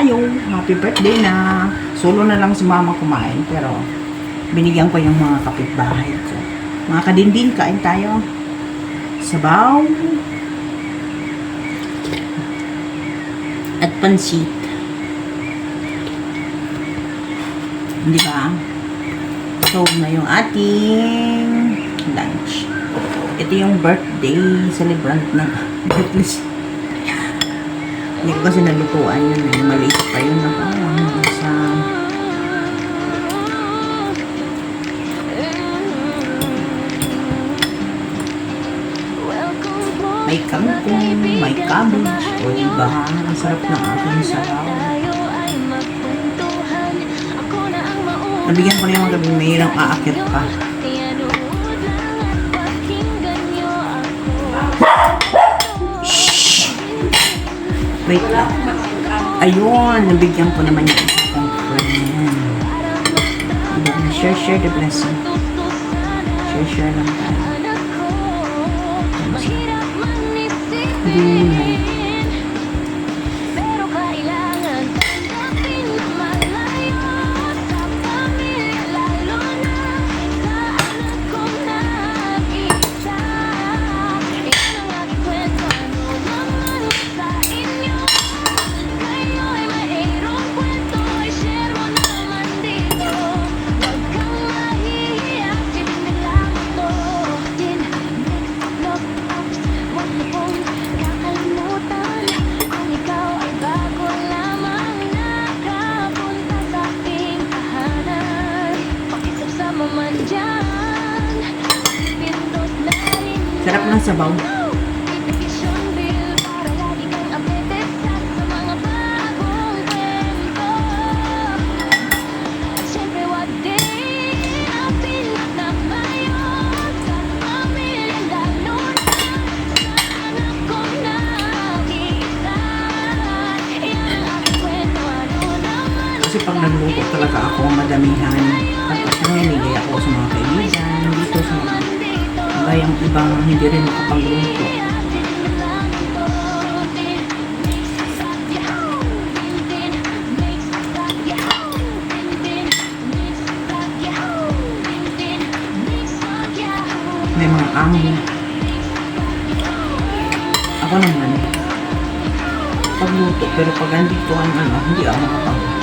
tayo. Happy birthday na. Solo na lang si mama kumain. Pero, binigyan ko yung mga kapitbahay ko. Mga kadindin, kain tayo. Sabaw. At pansit. Di ba? So, na yung ating lunch. Ito yung birthday celebrant na birthday. Hindi ko kasi nalutuan yun. Maliit pa yun. Sa may kangkong, may cabbage. O diba? Ang sarap ng aking sabaw. Nabigyan ko na yung mga gabi. Mayroong aakit pa. Wait lang. Ayun, nabigyan ko naman yung isa kong friend. Share the blessing. Share lang tayo. Gulay. Sarap ng sabaw. Kasi pag nagluto talaga ako madamihan. Tapos nanginigay ako sa mga kaibigan dito sa mga yung ibang hindi rin makapagluto. May mga amo. Ako naman pagluto, pero pag andito ang hindi ako makapagluto.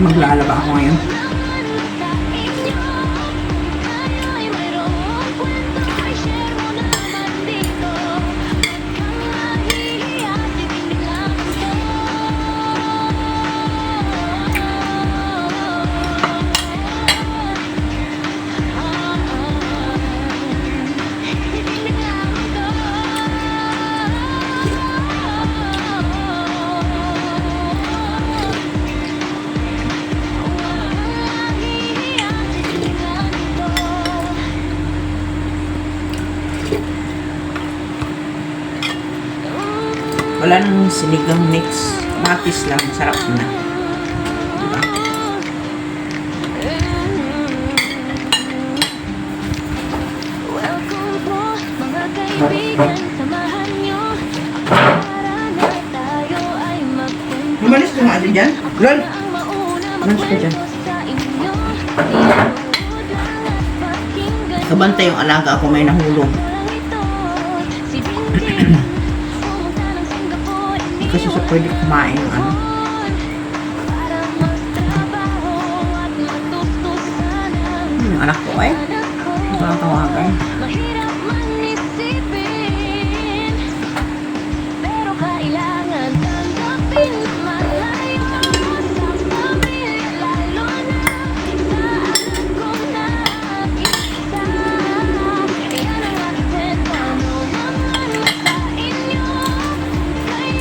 Maglalaba ako ngayon. Wala nang sinigang mix. Matis lang. Sarap na. Diba? Umalis ka nga ate dyan? Lol! Umalis ka dyan. Kabantay yung alaga ako, may nahulog. Kasi sa pwede kumain ng yung anak ko eh. Parang tawagan.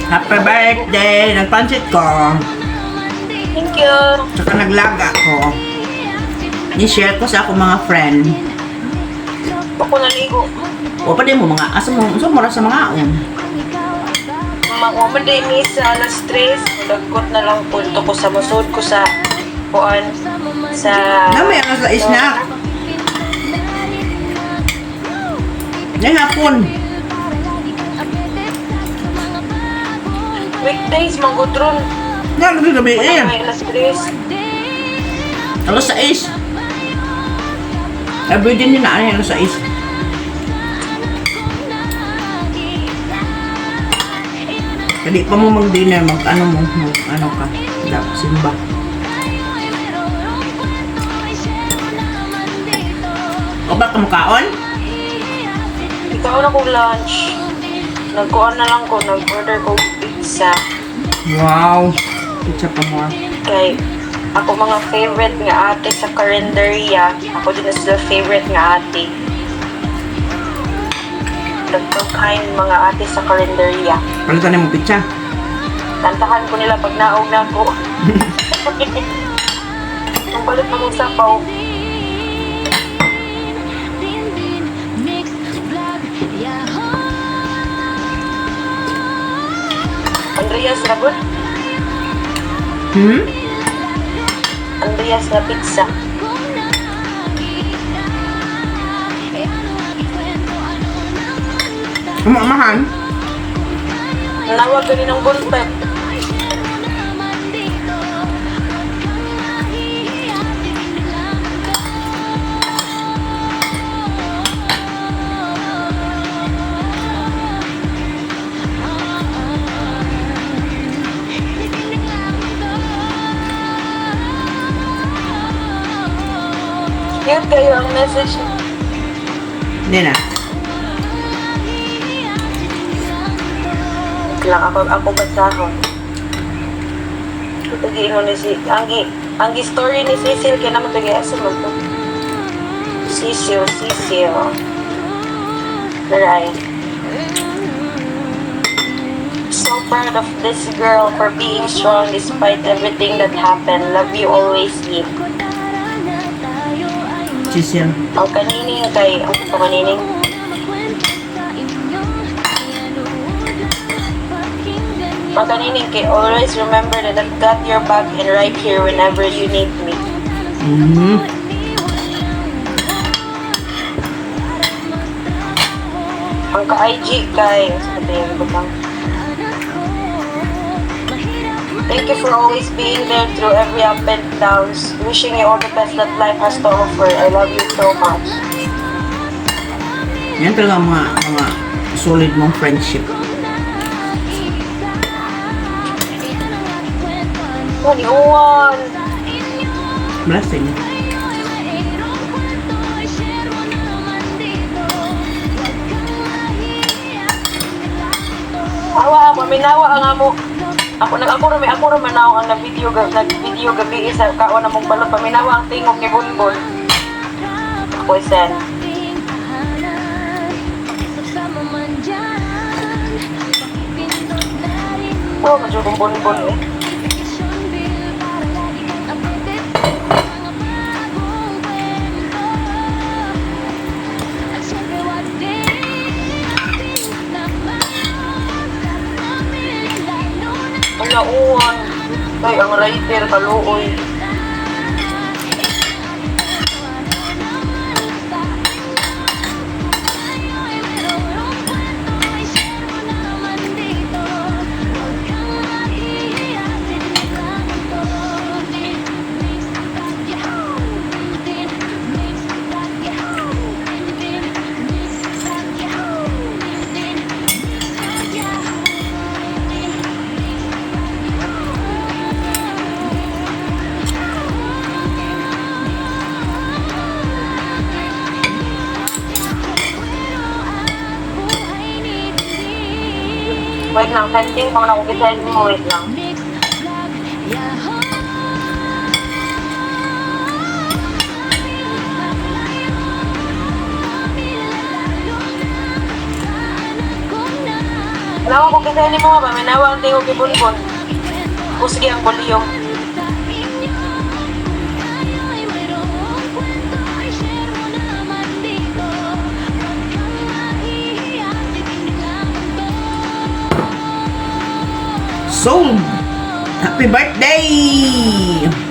Happy birthday! Nagpansit ko. Thank you. Tsaka naglaga ko. Ni-share ko sa ako mga friend. Ako naligo. O pa din mo mga asa mo sa mga on. Makuha din ni sa alas 3. Nagkot na lang punto ko sa musod ko sa kuan sa Namay ang sa snack. Ngayong hapon. weekdays manggudron. Nga, naging gabi eh. May alas 3. Alas 6. Every din nila ay alas 6. Kadi pa mo mag-dinner, mag-ano mo, mag-ano ka. Dapat simba. O ba kamukaon? Ikaw na kong lunch. Nagkuhan na lang ko, nag-order ko pizza. Wow. Pizza pa mo. Kay ako mga favorite nga ate sa karinderya. Ako din na sila favorite nga ate. Nagpagkain mga ate sa karinderya. Palitan mo pizza. Tantahan ko nila pag naog na ako. Ang balit na kong sapaw. Andreas Rabot. Andreas na pizza. Amahan. Nawag gani ng buntot. Cute kayo ang message. Hindi na. Lang ako basahon. Ito giingon ni si Anggi story ni Cecil kaya naman ito asa mo to. Cecil. Right. So proud of this girl for being strong despite everything that happened. Love you always, Eve. Cecil. Ang kanining kay ang kanining. Ang kanining kay always remember that I've got your back and right here whenever you need me. Ang ka-IG kay sabihin ko bang thank you for always being there through every up and downs. Wishing you all the best that life has to offer. I love you so much. Yan talaga mga solid mong friendship. Maniwan! Blessing. Awa ako, minawa ang amo. Ako naman ako ang nag-video gabi sa kawan na mong balot. Paminawa ang tingog ni Bunbun. Ako isan. Oh, medyo kong Bunbun eh. Ang nauwan. Kay ang rider kaluoy. Wait lang, sending pa ako na-send mo. Wait lang. Wala ko kisali mo ba? May nawa ang tingog kay Bunbun. Kusgi ang volume. sold. Happy birthday!